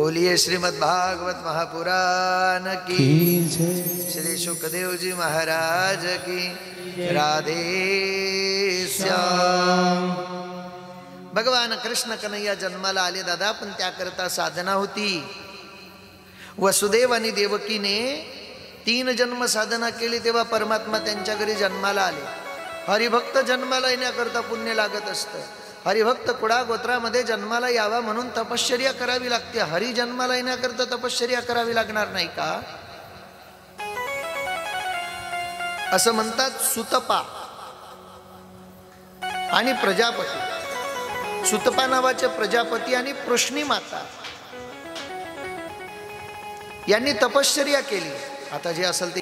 बोलिए श्रीमद् भागवत महापुराण की जय। श्री सुखदेव जी महाराज की। राधे श्याम। भगवान कृष्ण कन्हैया जन्माला आले दादा, पण त्याकरता साधना होती। वसुदेव आणि देवकीने 3 जन्म साधना केली, तेव्हा परमात्मा त्यांच्या घरी जन्माला आले। हरिभक्त जन्माला येण्याकरता पुण्य लागत असतं। हरिभक्त कुडा गोत्रामध्ये जन्माला यावा म्हणून तपश्चर्या करावी लागते। हरी जन्माला येण्याकरता तपश्चर्या करावी लागणार नाही का? असं म्हणतात सुतपा आणि प्रजापती। सुतपा नावाचे प्रजापती आणि पृष्णी माता यांनी तपश्चर्या केली। आता जे असेल ते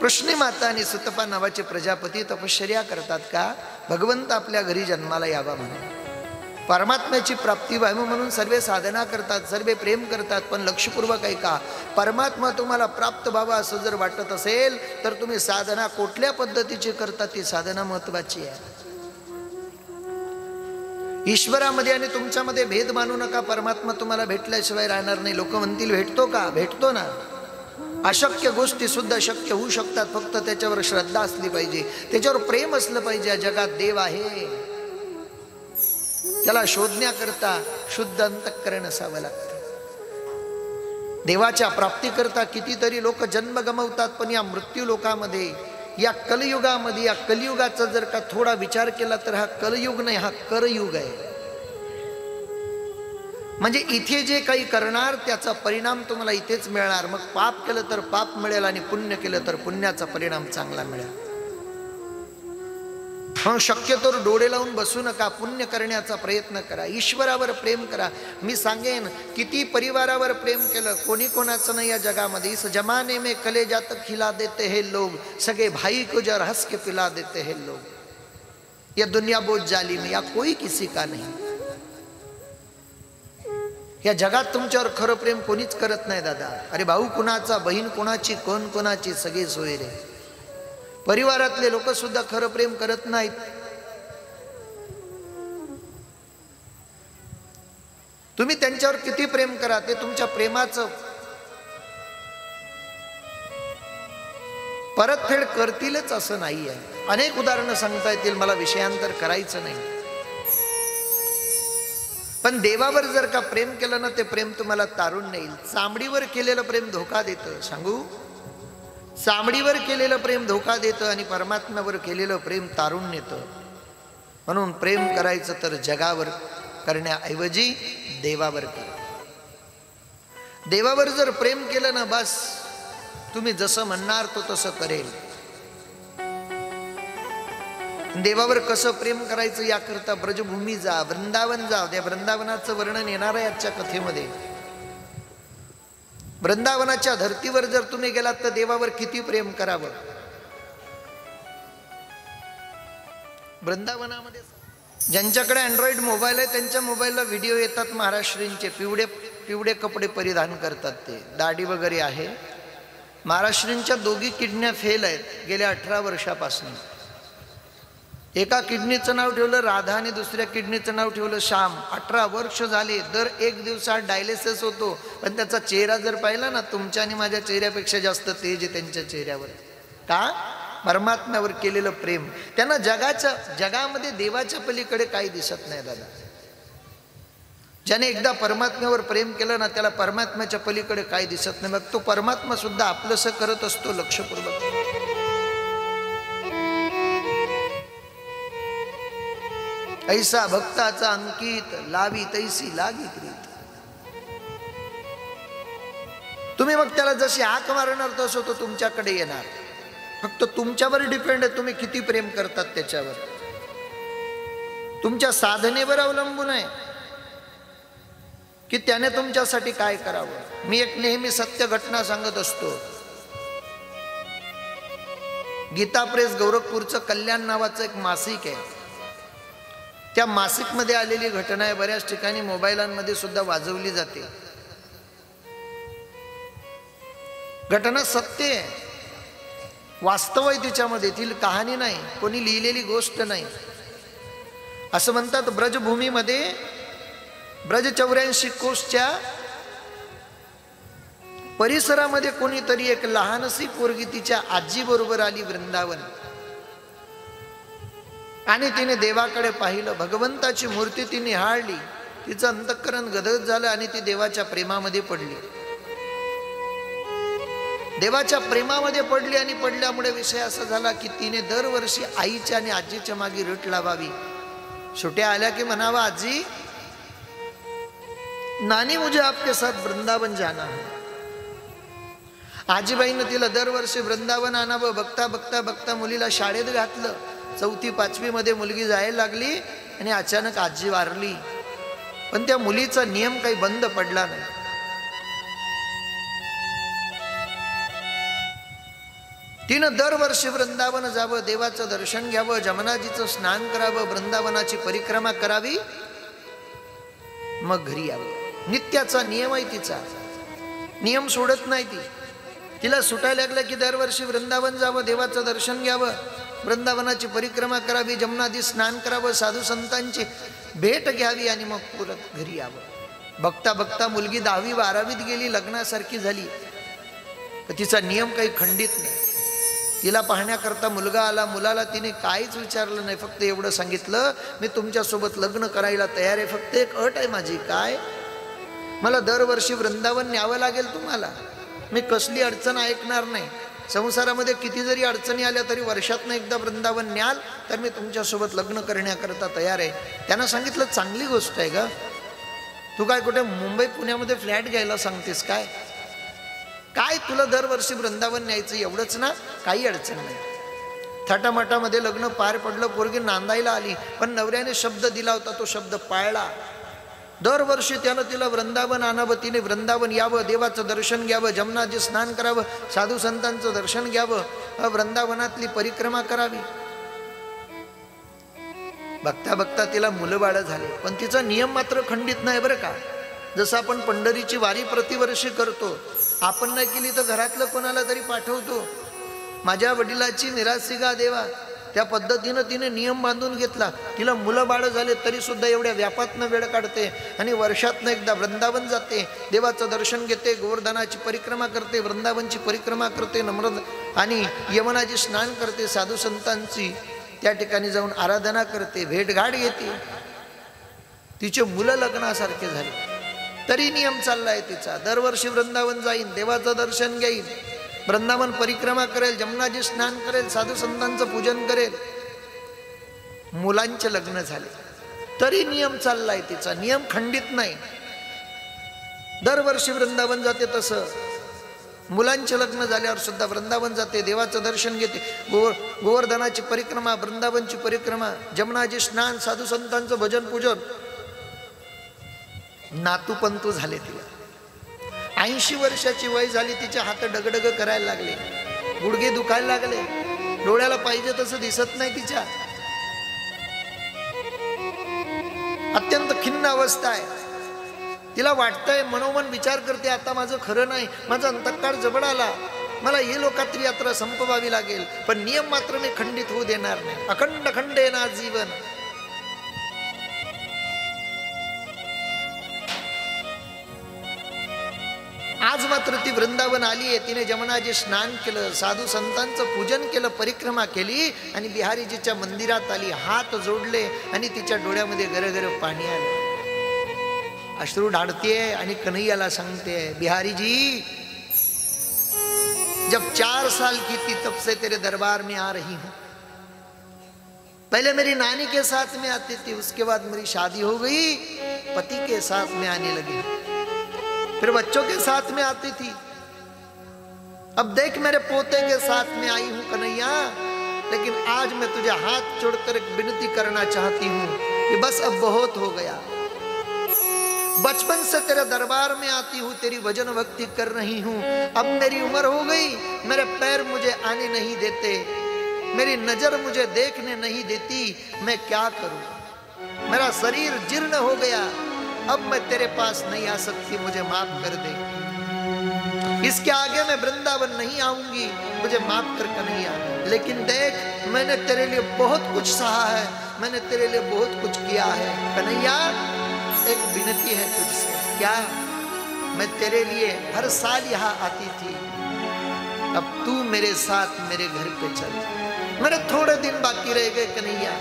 पृष्णी माता आणि सुतपा नावाचे प्रजापती तपश्चर्या करतात का? भगवंत आपल्या घरी जन्माला यावा म्हणून, परमात्म्याची प्राप्ती व्हावी म्हणून सर्व साधना करतात, सर्व प्रेम करतात। पण लक्षपूर्वक ऐका, परमात्मा तुम्हाला प्राप्त व्हावा असं जर वाटत असेल तर तुम्ही साधना कुठल्या पद्धतीची करता ती साधना महत्वाची आहे। ईश्वरामध्ये आणि तुमच्यामध्ये भेद मानू नका। परमात्मा तुम्हाला भेटल्याशिवाय राहणार नाही। लोक म्हणतील भेटतो का? भेटतो ना। अशक्य गोष्टी सुद्धा शक्य होऊ शकतात, फक्त त्याच्यावर श्रद्धा असली पाहिजे, त्याच्यावर प्रेम असलं पाहिजे। जगात देव आहे, त्याला शोधण्याकरता शुद्ध अंतःकरण असावं लागतं। देवाच्या प्राप्तीकरता कितीतरी लोक जन्म गमावतात, पण या मृत्यू लोकामध्ये, या कलयुगामध्ये, या कलियुगाचा जर का थोडा विचार केला तर हा कलयुग नाही, हा करयुग आहे। म्हणजे इथे जे काही करणार त्याचा परिणाम तुम्हाला इथेच मिळणार। मग पाप केलं तर पाप मिळेल आणि पुण्य केलं तर पुण्याचा परिणाम चांगला मिळेल। मग शक्यतो डोळे लावून बसू नका, पुण्य करण्याचा प्रयत्न करा, ईश्वरावर प्रेम करा। मी सांगेन किती परिवारावर प्रेम केलं, कोणी कोणाचं नाही या जगामध्ये। इस जमाने में कलेजा तक खिला देते हैं लोग, सगे भाई को जर हंस के पिला देते हैं लोग। ये दुनिया बहुत जालिम है, या कोई किसी का नहीं। या जगात तुमच्यावर खरं प्रेम कोणीच करत नाही दादा। अरे भाऊ कुणाचा, बहीण कुणाची, कोण कोणाची, सगळे सोयरे। परिवारातले लोक सुद्धा खरं प्रेम करत नाहीत। तुम्ही त्यांच्यावर किती प्रेम करा, ते तुमच्या प्रेमाचं परतफेड करतीलच असं नाही आहे। अनेक उदाहरणं सांगता येतील, मला विषयांतर करायचं नाही। पण देवावर जर का प्रेम केलं ना, ते प्रेम तुम्हाला तारून नेईल। चामडीवर केलेलं प्रेम धोका देतं, सांगू? चामडीवर केलेलं प्रेम धोका देतं आणि परमात्म्यावर केलेलं प्रेम तारून नेतं। म्हणून प्रेम करायचं तर जगावर करण्याऐवजी देवावर करा। देवावर जर प्रेम केलं ना, बस तुम्ही जसं म्हणणार तो तसं करेल। देवावर कसं प्रेम करायचं याकरता ब्रजभूमी जा, वृंदावन जा। त्या वृंदावनाचं वर्णन येणार आहे आजच्या कथेमध्ये। वृंदावनाच्या धर्तीवर जर तुम्ही गेलात तर देवावर किती प्रेम करावं। वृंदावनामध्ये ज्यांच्याकडे अँड्रॉइड मोबाईल आहे त्यांच्या मोबाईलला व्हिडिओ येतात महाराष्ट्रींचे। पिवळे पिवळे कपडे परिधान करतात, ते दाढी वगैरे आहे। महाराष्ट्रींच्या दोघी किडन्या फेल आहेत गेल्या 18 वर्षापासून। एका किडनीचं नाव ठेवलं राधा आणि दुसऱ्या किडनीचं नाव ठेवलं श्याम। 18 वर्ष झाले, दर 1 दिवसात डायलिसिस होतो। पण त्याचा चेहरा जर पाहिला ना, तुमच्या आणि माझ्या चेहऱ्यापेक्षा जास्त तेज आहे त्यांच्या चेहऱ्यावर। का? परमात्म्यावर केलेलं प्रेम। त्यांना जगामध्ये देवाच्या पलीकडे काही दिसत नाही दादा। ज्याने एकदा परमात्म्यावर प्रेम केलं ना, त्याला परमात्म्याच्या पलीकडे काही दिसत नाही। मग तो परमात्मा सुद्धा आपलंसं करत असतो लक्षपूर्वक। ऐसा भक्ताचा अंकित, लावी तैसी लागी प्रीत। तुम्ही मग त्याला जशी हाक मारणार तसं तो तुमच्याकडे येणार। फक्त तुमच्यावर डिपेंड आहे, तुम्ही किती प्रेम करतात त्याच्यावर, तुमच्या साधनेवर अवलंबून आहे की त्याने तुमच्यासाठी काय करावं। मी एक नेहमी सत्य घटना सांगत असतो। गीता प्रेस गोरखपूरचं कल्याण नावाचं एक मासिक आहे। त्या मासिक मध्ये आलेली घटना आहे, बऱ्याच ठिकाणी मोबाईलांमध्ये सुद्धा वाजवली जाते। घटना सत्य आहे, वास्तव आहे तिच्यामध्ये, ती कहाणी नाही, कोणी लिहिलेली गोष्ट नाही। असं म्हणतात ब्रजभूमीमध्ये ब्रज 84 कोसच्या परिसरामध्ये कोणीतरी एक लहानशी पोरगी तिच्या आजी बरोबर आली वृंदावन, आणि तिने देवाकडे पाहिलं, भगवंताची मूर्ती तिने निहाळली, तिचं अंतःकरण गदगद झालं आणि ती देवाच्या प्रेमामध्ये पडली. देवाच्या प्रेमामध्ये पडली आणि पडल्यामुळे विषय असा झाला की तिने दरवर्षी आईच्या आणि आजीच्या मागे रट लावावी. सुट्या आल्या की म्हणावा, आजी नानी मुझे आपके साथ वृंदावन जाना है. आजीबाईनं तिला दरवर्षी वृंदावन आणावं. बघता बघता बघता मुलीला शाळेत घातलं. 4थी 5वी मध्ये मुलगी जायला लागली आणि अचानक आजी वारली. पण त्या मुलीचा नियम काही बंद पडला नाही. तिनं दरवर्षी वृंदावन जावं, देवाचं दर्शन घ्यावं, जमुनाजीचं स्नान करावं, वृंदावनाची परिक्रमा करावी, मग घरी यावं. नित्याचा नियम आहे तिचा, नियम सोडत नाही ती. तिला सुटायला लागलं की दरवर्षी वृंदावन जावं, देवाचं दर्शन घ्यावं, वृंदावनाची परिक्रमा करावी, जमुनाजी स्नान करावं, साधू संतांची भेट घ्यावी आणि मग परत घरी यावं. बघता बघता मुलगी 10वी 12वीत गेली, लग्नासारखी झाली. पण तिचा नियम काही खंडित नाही. तिला पाहण्याकरता मुलगा आला. मुलाला तिने काहीच विचारलं नाही, फक्त एवढं सांगितलं, मी तुमच्यासोबत लग्न करायला तयार आहे, फक्त एक अट आहे माझी. काय? मला दरवर्षी वृंदावन न्यावं लागेल तुम्हाला. मी कसली अडचण ऐकणार नाही. संसारामध्ये किती जरी अडचणी आल्या तरी वर्षातनं एकदा वृंदावन न्याल तर मी तुमच्यासोबत लग्न करण्याकरता तयार आहे. त्यांना सांगितलं, चांगली गोष्ट आहे ग, तू काय कुठे मुंबई पुण्यामध्ये फ्लॅट घ्यायला सांगतेस काय? काय तुला दरवर्षी वृंदावन न्यायचं एवढंच ना, काही अडचण नाही. थाटामाटामध्ये लग्न पार पडलं. पोरगी नांदायला आली, पण नवऱ्याने शब्द दिला होता तो शब्द पाळला. दरवर्षी त्यानं तिला वृंदावन आणावं, तिने वृंदावन यावं, देवाचं दर्शन घ्यावं, जमुनाजी स्नान करावं, साधू संतांचं दर्शन घ्यावं, वृंदावनातली परिक्रमा करावी. बघता बघता तिला मुलं बाळ झाले. पण तिचा नियम मात्र खंडित नाही बरं का. जसं आपण पंढरीची वारी प्रतिवर्षी करतो, आपण नाही केली तर घरातलं कोणाला तरी पाठवतो. माझ्या वडिलाची निराशी गा देवा, त्या पद्धतीनं तिने नियम बांधून घेतला. तिला मुलं बाळ झाले तरी सुद्धा एवढ्या व्यापातनं वेळ काढते आणि वर्षातनं एकदा वृंदावन जाते, देवाचं दर्शन घेते, गोवर्धनाची परिक्रमा करते, वृंदावनची परिक्रमा करते, नम्र आणि यमुनाजी स्नान करते, साधू संतांची त्या ठिकाणी जाऊन आराधना करते, भेटघाट घेते. तिचे मुलं लग्नासारखे झाले तरी नियम चाललाय तिचा. दरवर्षी वृंदावन जाईन, देवाचं दर्शन घेईन, वृंदावन परिक्रमा करेल, जमुनाजी स्नान करेल, साधू संतांचं पूजन करेल. मुलांचे लग्न झाले तरी नियम चाललाय तिचा, नियम खंडित नाही. दरवर्षी वृंदावन जाते, तसं मुलांचे लग्न झाल्यावर सुद्धा वृंदावन जाते, देवाचं दर्शन घेते, गोवर्धनाची परिक्रमा, वृंदावनची परिक्रमा, जमुनाजी स्नान, साधू संतांचं भजन पूजन. नातू पंतू झाले तिला. 80 वर्षाची वय झाली, तिचे हात डगडग करायला लागले, गुडघे दुखायला लागले, डोळ्याला पाहिजे तसं दिसत नाही तिच्या. अत्यंत खिन्न अवस्था आहे. तिला वाटतंय, मनोमन विचार करते, आता माझं खरं नाही, माझा अंतःकाळ जवळ आला, मला ये लोकात्री यात्रा संपवावी लागेल, पण नियम मात्र मी खंडित होऊ देणार नाही. अखंड खंडे ना जीवन. आज मात्र ती वृंदावन आली आहे. तिने जमुनाजी स्नान केलं, साधू संतांचं पूजन केलं, परिक्रमा केली आणि बिहारीजीच्या मंदिरात आली, हात जोडले आणि तिच्या डोळ्यामध्ये गरगर पाणी आलं. अश्रू ढाळतेय आणि कन्हैयाला सांगते, बिहारी जी, जब 4 साल की थी तब से तेरे दरबार में आ रही हूं. पहले मेरी नानी के साथ में आती थी, उसके बाद मेरी शादी हो गई, पति के साथ में आने लगी, फिर बच्चों के साथ में आती थी, अब देख मेरे पोते के साथ में आई हूं कन्हैया, लेकिन आज मैं तुझे हाथ जोड़कर एक विनती करना चाहती हूं कि बस अब बहुत हो गया. बचपन से तेरे दरबार में आती हूं, तेरी भजन भक्ति कर रही हूं, अब मेरी उम्र हो गई, मेरे पैर मुझे आने नहीं देते, मेरी नजर मुझे देखने नहीं देती, मैं क्या करूं, मेरा शरीर जीर्ण हो गया, अब मैं तेरे पास नहीं आ सकती, मुझे माफ कर दे. इसके आगे मैं वृंदावन नहीं आऊंगी, मुझे माफ कर कन्हैया. लेकिन देख, मैंने तेरे लिए बहुत कुछ सहा है, मैंने तेरे लिए बहुत कुछ किया है कन्हैया, एक विनती है तुझसे. क्या? मैं तेरे लिए हर साल यहाँ आती थी, अब तू मेरे साथ मेरे घर पे चल। मेरे थोड़े दिन बाकी रह गए कन्हैया,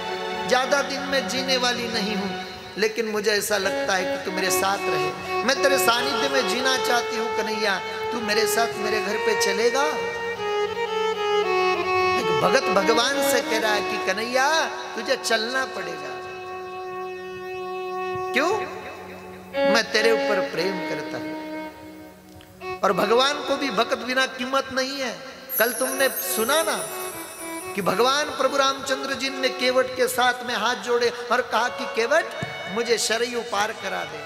ज्यादा दिन मैं जीने वाली नहीं हूँ, लेकिन मुझे ऐसा लगता है कि तू मेरे साथ रहे। मैं तेरे सानिध्य में जीना चाहती हूँ कन्हैया, तू मेरे साथ मेरे घर पे चलेगा? एक भगत भगवान से कह रहा है कि कन्हैया तुझे चलना पड़ेगा। क्यों? मैं तेरे ऊपर प्रेम करता हूं। और भगवान को भी भक्त बिना कीमत नहीं है। कल तुमने सुना ना कि भगवान प्रभु रामचंद्र जी ने केवट के साथ में हाथ जोड़े और कहा कि केवट मुझे सरयू पार करा दे।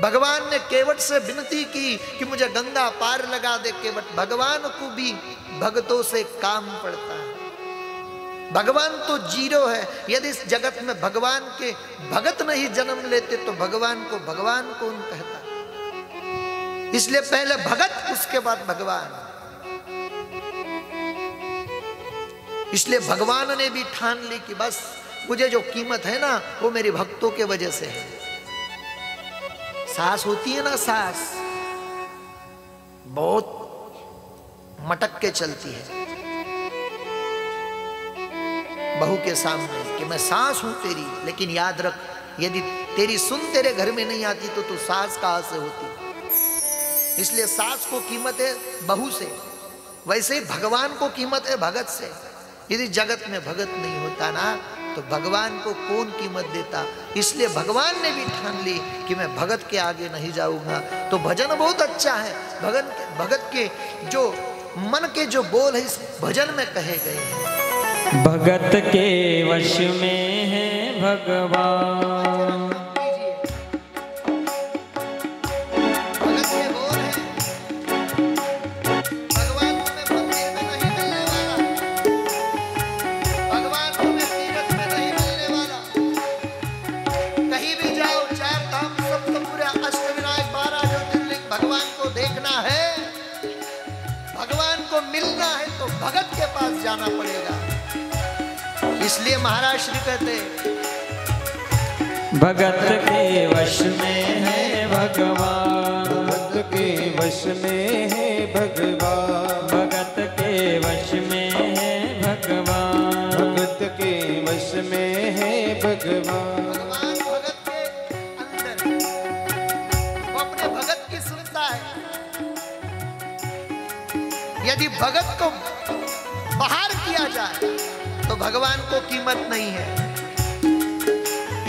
भगवान ने केवट से विनती की कि मुझे गंगा पार लगा दे। केवट, भगवान को भी भक्तों से काम पड़ता है। भगवान तो जीरो है। यदि इस जगत में भगवान के भगत नहीं जन्म लेते तो भगवान को कौन कहता? इसलिए पहले भगत, उसके बाद भगवान। इसलिए भगवान ने भी ठान ली कि बस मुझे जो कीमत है ना वो मेरे भक्तों के वजह से है। सास होती है ना, सास बहुत मटक के चलती है बहू के सामने कि मैं सास हूं तेरी, लेकिन याद रख यदि तेरी सुन तेरे घर में नहीं आती तो तू सास कहां से होती। इसलिए सास को कीमत है बहू से, वैसे ही भगवान को कीमत है भगत से। यदि जगत में भगत नहीं होता ना तो भगवान को कौन कीमत देता। इसलिए भगवान ने भी ठान ली कि मैं भगत के आगे नहीं जाऊंगा। तो भजन बहुत अच्छा है। भगत के जो मन के जो बोल है इस भजन में कहे गए हैं। भगत के वश में है भगवान, भगत के बोल है। भगवान तुम्हें मंदिर में नहीं मिलने वाला, भगवान तुम्हें तीरथ में नहीं मिलने वाला। कहीं भी जाओ, 4 धाम सप्तपुर अष्टविनायक 12 ज्योतिर्लिंग, भगवान को देखना है, भगवान को मिलना है तो भगत के पास जाना पड़ेगा। इसलिए महाराज श्री कहते भगत के वश में है भगवान, भगत के वश में है भगवान, भगत के वश में है भगवान, भगत के वश में है भगवान। भगवान भगत के अंदर, वो अपने भगत की सुनता है। यदि भगत को बाहर किया जाए तो भगवान को कीमत नहीं है।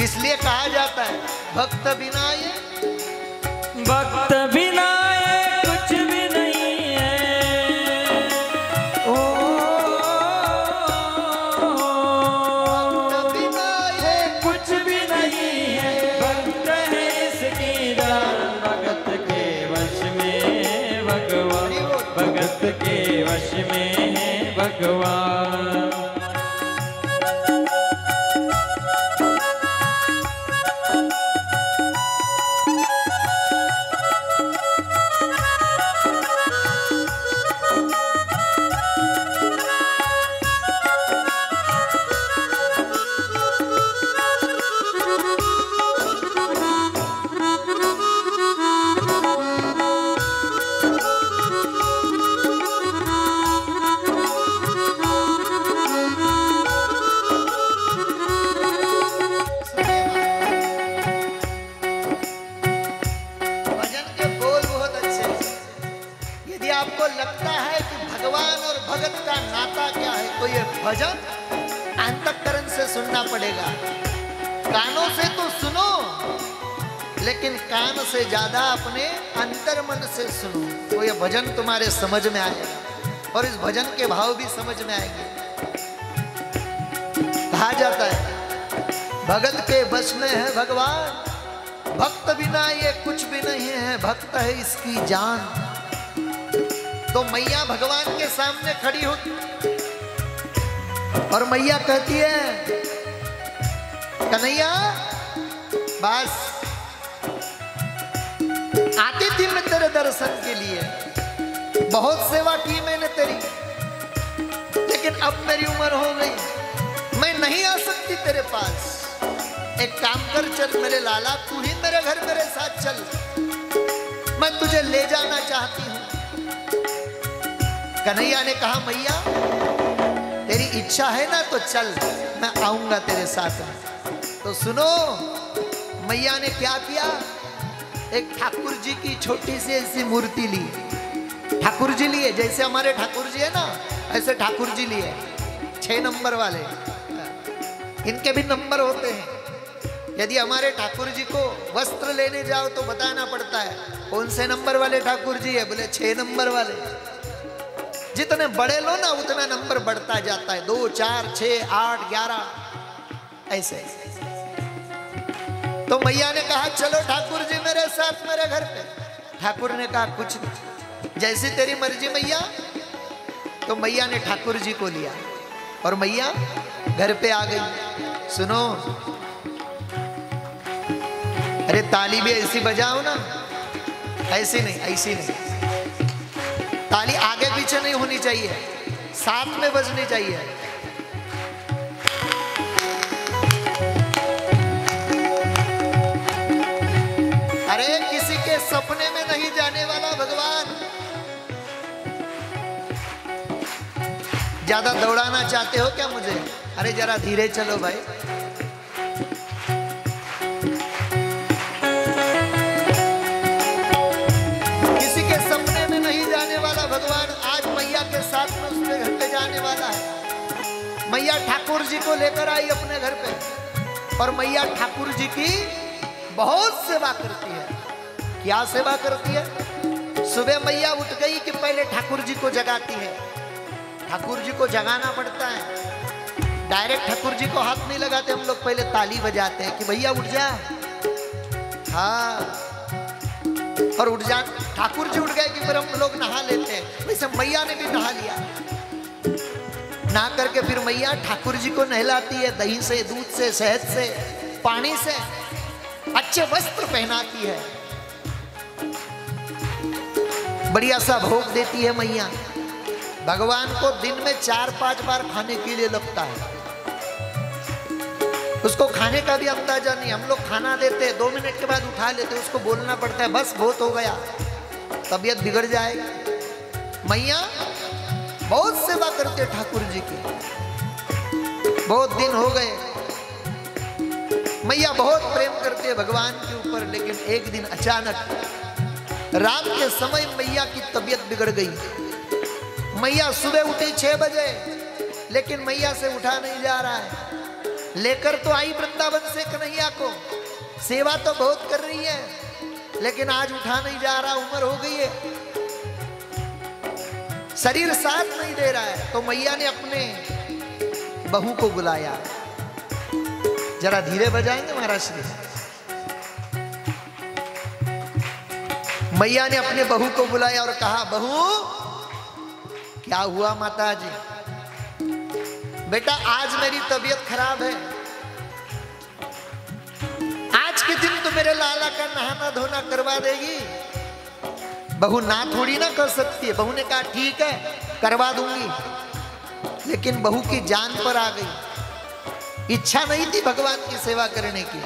इसलिए कहा जाता है भक्त बिना ये कुछ भी नहीं है। ओ भक्त बिना ये कुछ भी नहीं है, भक्त है इसकी जान। भगत के वश में है भगवान, भगत के वश में है भगवान। भजन अंतःकरण से सुनना पड़ेगा। कानों से तो सुनो, लेकिन कान से ज्यादा अपने अंतर मन से सुनो, तो ये भजन तुम्हारे समझ में आएगा और इस भजन के भाव भी समझ में आएंगे। कहा जाता है भगत के बस में है भगवान, भक्त बिना ये कुछ भी नहीं है, भक्त है इसकी जान। तो मैया भगवान के सामने खड़ी होती और मैया कहती है कन्हैया बस आती थी मैं तेरे दर्शन के लिए, बहुत सेवा की मैंने तेरी, लेकिन अब मेरी उम्र हो गई, मैं नहीं आ सकती तेरे पास। एक काम कर, चल मेरे लाला, तू ही मेरे घर मेरे साथ चल। मैं तुझे ले जाना चाहती हूं। कन्हैया ने कहा मैया तेरी इच्छा है ना तो चल, मैं आऊंगा तेरे साथ। तो सुनो मैया ने क्या किया, एक ठाकुर जी की छोटी सी ऐसी मूर्ति ली, ठाकुर जी लिए, जैसे हमारे ठाकुर जी है ना ऐसे ठाकुर जी लिए, 6 नंबर वाले। इनके भी नंबर होते हैं। यदि हमारे ठाकुर जी को वस्त्र लेने जाओ तो बताना पड़ता है कौन से नंबर वाले ठाकुर जी है, बोले 6 नंबर वाले। जितने बड़े लो ना उतना नंबर बढ़ता जाता है, 2 4 6 8 11 ऐसे। तो मैया ने कहा चलो ठाकुर जी मेरे साथ मेरे घर पे। ठाकुर ने कहा कुछ नहीं, जैसी तेरी मर्जी मैया। तो मैया ने ठाकुर जी को लिया और मैया घर पे आ गई। सुनो अरे ताली भी ऐसी बजाओ ना, ऐसी नहीं, ऐसी नहीं। ताली आगे पीछे नहीं होनी चाहिए, साथ में बजनी चाहिए। अरे किसी के सपने में नहीं जाने वाला भगवान। ज्यादा दौड़ाना चाहते हो क्या मुझे? अरे जरा धीरे चलो भाई। किसी के सपने में नहीं जाने वाला भगवान आज मैया के साथ में उसके घर पे जाने वाला है। मैया ठाकुर जी को लेकर आई अपने घर पे और मैया ठाकुर जी की बहुत सेवा करती है। क्या सेवा करती है? सुबह मैया उठ गई कि पहले ठाकुर जी को जगाती है। ठाकुर जी को जगाना पड़ता है, डायरेक्ट ठाकुर जी को हाथ नहीं लगाते हम लोग, पहले ताली बजाते हैं कि भैया उठ जा। हाँ, और उठ जा, ठाकुर जी उठ गए कि फिर हम लोग नहा लेते हैं। वैसे मैया ने भी नहा लिया। नहा करके फिर मैया ठाकुर जी को नहलाती है, दही से, दूध से, शहद से, पानी से, अच्छे वस्त्र पहनाती है, बढ़िया सा भोग देती है मैया। भगवान को दिन में 4-5 बार खाने के लिए लगता है। उसको खाने का भी अंदाजा नहीं। हम लोग खाना देते हैं 2 मिनट के बाद उठा लेते, उसको बोलना पड़ता है बस बहुत हो गया, तबीयत बिगड़ जाएगा। मैया बहुत सेवा करते ठाकुर जी की। बहुत दिन हो गए, मैया बहुत प्रेम करते हैं भगवान के ऊपर। लेकिन एक दिन अचानक रात के समय मैया की तबीयत बिगड़ गई। मैया सुबह उठी 6 बजे, लेकिन मैया से उठा नहीं जा रहा है। लेकर तो आई वृंदावन से कन्हैया को, सेवा तो बहुत कर रही है, लेकिन आज उठा नहीं जा रहा, उम्र हो गई है, शरीर साथ नहीं दे रहा है। तो मैया ने अपने बहू को बुलाया। जरा धीरे बजाएंगे महाराज श्री। मैया ने अपने बहू को बुलाया और कहा बहू क्या हुआ माता जी? बेटा आज मेरी तबीयत खराब है, आज के दिन तो मेरे लाला का नहाना धोना करवा देगी? बहू ना थोड़ी ना कर सकती है। बहू ने कहा ठीक है करवा दूंगी, लेकिन बहू की जान पर आ गई। इच्छा नहीं थी भगवान की सेवा करने की।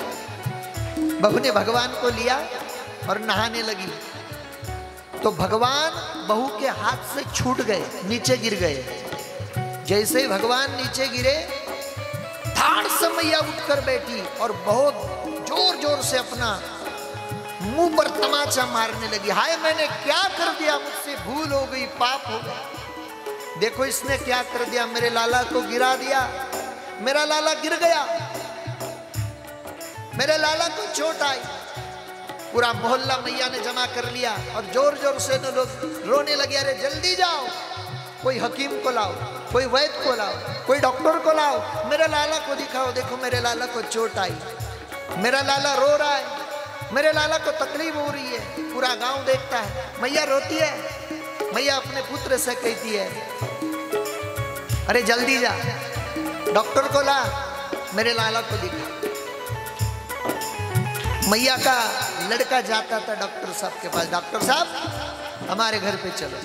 बहू ने भगवान को लिया और नहाने लगी, तो भगवान बहू के हाथ से छूट गए, नीचे गिर गए। जैसे ही भगवान नीचे गिरे, धाड़ से मैया उठकर बैठी और बहुत जोर जोर से अपना मुंह पर तमाचा मारने लगी। हाय मैंने क्या कर दिया, मुझसे भूल हो गई, पाप हो गया। देखो इसने क्या कर दिया, मेरे लाला को गिरा दिया, मेरा लाला गिर गया, मेरे लाला को चोट आई। पूरा मोहल्ला मैया ने जमा कर लिया और जोर जोर से लोग रोने लगे, अरे जल्दी जाओ, कोई हकीम को लाओ, कोई वैद्य को लाओ, कोई डॉक्टर को लाओ, मेरे लाला को दिखाओ, देखो मेरे लाला को चोट आई, मेरा लाला रो रहा है, मेरे लाला को तकलीफ हो रही है। पूरा गांव देखता है, मैया रोती है। मैया अपने पुत्र से कहती है, अरे जल्दी जा, डॉक्टर को ला, मेरे लाला को दिखा। मैया का लड़का जाता था डॉक्टर साहब के पास, डॉक्टर साहब हमारे घर पे चलो।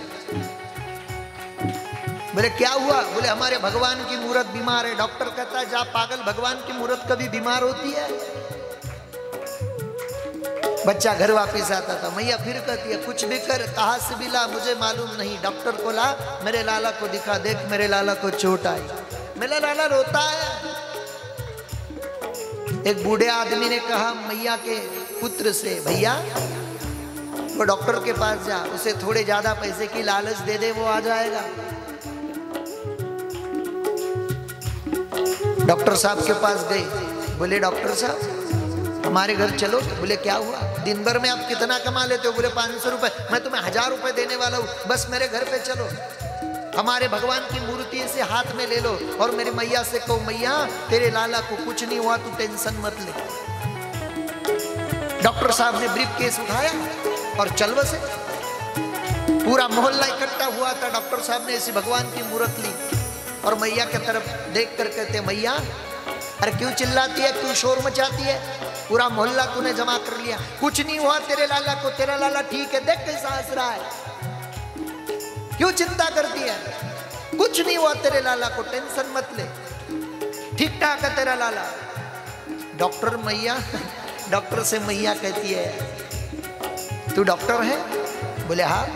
बोले क्या हुआ? बोले हमारे भगवान की मूर्त बीमार है। डॉक्टर कहता है जा पागल, भगवान की मूर्त कभी बीमार होती है? बच्चा घर वापस आता था, मैया फिर कहती है कुछ भी कर, कहाँ से भी ला मुझे मालूम नहीं, डॉक्टर को ला, मेरे लाला को दिखा, देख मेरे लाला को चोट आई। मेरा लाला रोता है। एक बूढ़े आदमी ने कहा मैया के पुत्र से, भैया वो डॉक्टर के पास जा, उसे थोड़े ज्यादा पैसे की लालच दे दे, वो आ जाएगा। डॉक्टर साहब के पास गए, बोले डॉक्टर साहब हमारे घर चलो। बोले क्या हुआ, दिन भर में आप कितना कमा लेते हो? बोले 500 रुपए, मैं तुम्हें 1000 रुपए देने वाला हूँ, बस मेरे घर पे चलो, हमारे भगवान की मूर्ति से हाथ में ले लो और मेरी मैया से कहो मैया तेरे लाला को कुछ नहीं हुआ, तू टेंशन मत ले। डॉक्टर साहब ने ब्रीफ केस उठाया और चल बसे। पूरा मोहल्ला इकट्ठा हुआ था। डॉक्टर साहब ने ऐसी भगवान की मूर्त ली और मैया की तरफ देख कर कहते मैया अरे क्यों चिल्लाती है, क्यों शोर मचाती है, पूरा मोहल्ला तूने जमा कर लिया, कुछ नहीं हुआ तेरे लाला को, तेरा लाला ठीक है, देख कैसा हंस रहा है, क्यों चिंता करती है, कुछ नहीं हुआ तेरे लाला को, टेंशन मत ले, ठीक ठाक है तेरा लाला। डॉक्टर से मैया कहती है तू डॉक्टर है? बोले हाँ।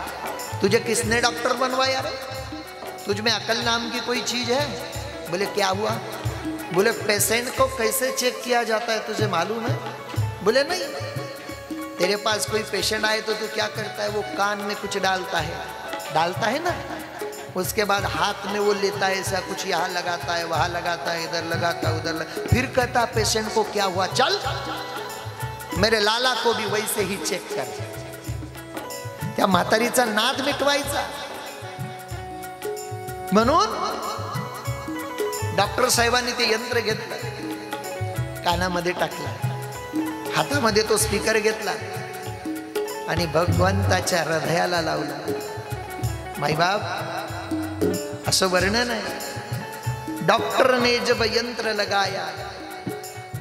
तुझे किसने डॉक्टर बनवाया रे? तुझ में अकल नाम की कोई चीज है? बोले क्या हुआ? बोले पेशेंट को कैसे चेक किया जाता है तुझे मालूम है? बोले नहीं। तेरे पास कोई पेशेंट आए तो तू क्या करता है? वो कान में कुछ डालता है ना, उसके बाद हाथ में वो लेता है ऐसा कुछ, यहाँ लगाता है वहां लगाता है, इधर लगाता है उधर फिर कहता पेशेंट को क्या हुआ, चल मेरे लाला को भी वैसे ही चेक कर। त्या म्हातारीचा नाद मिटवायचा म्हणून डॉक्टर साहेबांनी ते यंत्र घेतलं, कानामध्ये टाकलं, हातामध्ये तो स्पीकर घेतला आणि भगवंताच्या हृदयाला लावला। माईबाप असं वर्णन आहे। डॉक्टर ने जब यंत्र लगाया,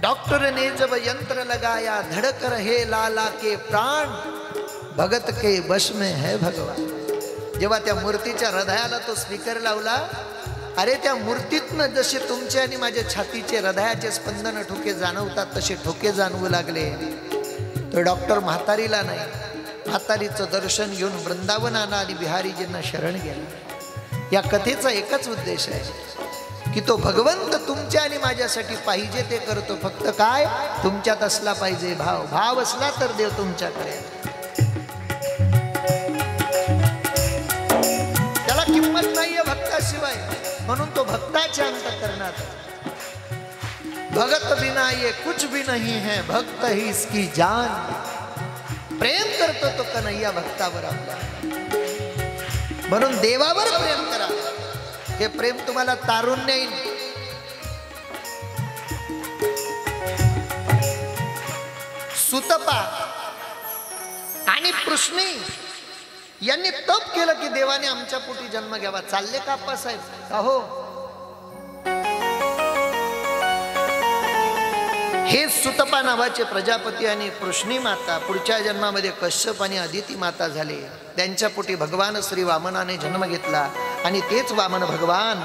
डॉक्टर ने जब यंत्र लगाया, धड़क रहे लाला के प्राण, भगत के वश में है भगवान। जेव्हा त्या मूर्तीच्या हृदयाला तो स्पीकर लावला, अरे त्या मूर्तीतनं जसे तुमचे आणि माझ्या छातीचे हृदयाचे स्पंदन ठोके जाणवतात तसे ठोके जाणवू लागले। तो डॉक्टर म्हातारीला नाही, म्हातारीचं दर्शन घेऊन वृंदावनाला आणि बिहारीजींना शरण गेला। या कथेचा एकच उद्देश आहे की तो भगवंत तुमच्या आणि माझ्यासाठी पाहिजे ते करतो, फक्त काय तुमच्यात असला पाहिजे भाव, भाव असला तर देव तुमच्याकडे। त्याला किंमत नाहीये भक्ताशिवाय, म्हणून तो भक्ताच्या अंतःकरणात। भगत बिना ये कुछ भी नहीं है, भक्त ही इसकी जान। प्रेम करतो तो कन्हैया भक्तावर आपला, म्हणून देवावर प्रेम करा, हे प्रेम तुम्हाला तारुण्य येईल। सुतपा आणि पृष्णी यांनी तप केलं की देवाने आमच्या पोटी जन्म घ्यावा। चालले का आप्पासाहेब? अहो हे सुतपा नावाचे प्रजापती आणि पृष्णी माता पुढच्या जन्मामध्ये कश्यप आणि अदिती माता झाले। त्यांच्या पोटी भगवान श्री वामनाने जन्म घेतला आणि तेच वामन भगवान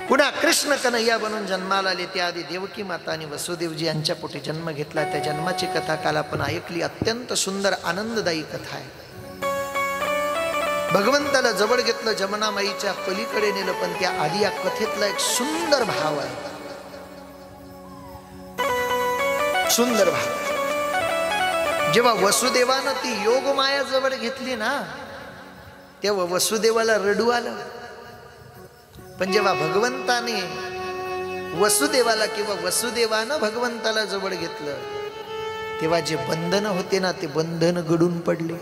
पुन्हा कृष्ण कन्हैया बनून जन्माला आले। त्याआधी देवकी माता आणि वसुदेवजी यांच्या पोटी जन्म घेतला। त्या जन्माची कथा काल आपण ऐकली, अत्यंत सुंदर आनंददायी कथा आहे। भगवंताला जवळ घेतलं, जमुनामाईच्या पलीकडे नेलं, पण त्या आधी या कथेतला एक सुंदर भाव आहे, सुंदर भाव। जेव्हा वसुदेवानं ती योगमाया जवळ घेतली ना, तेव्हा वसुदेवाला रडू आलं, पण जेव्हा भगवंताने वसुदेवाला किंवा वसुदेवानं भगवंताला जवळ घेतलं, तेव्हा जे बंधन होते ना ते बंधन गडून पडले।